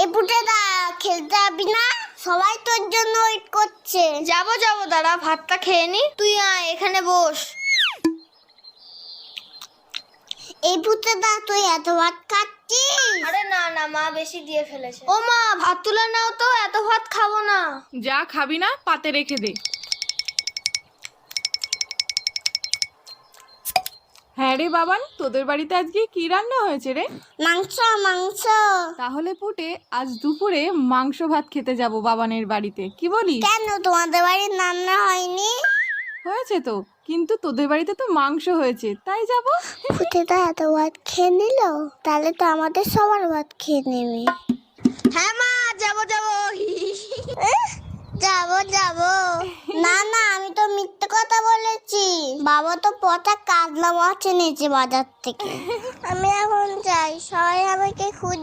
এই পুটেদা খেলতে যাবি না? সবাই তোর জন্য ওয়েট করছে। যাবো দাঁড়া, ভাতটা খেয়ে নি। তুই আয়, এখানে বস। এই পুটেদা তুই এত ভাত খাচ্ছিস? আরে না মা বেশি দিয়ে ফেলেছে। ও মা, ভাত তুলে নাও তো, এত ভাত খাবো না। যা খাবি না পাতে রেখে দে। হ্যাঁ রে বাবান, তোদের বাড়িতে আজকে কি রান্না হয়েছে রে? মাংস মাংস। তাহলে পুটে আজ দুপুরে মাংস ভাত খেতে যাব বাবানের বাড়িতে, কি বলিস? কেন তোমাদের বাড়ির রান্না হয়নি? হয়েছে তো, কিন্তু তোদের বাড়িতে তো মাংস হয়েছে, তাই যাব। পুটেদা এত ভাত খেয়ে নিল, তাহলে তো আমাদের সবার ভাত খেয়ে নেবে। হ্যাঁ মা, যাবো যাবো না আমি তো মিথ্যে কথা বলেছি। বাবা তো পচা কাতলা মাছ এনেছে বাজার থেকে। আমি এখন যাই, সবাই আমাকে খুঁজ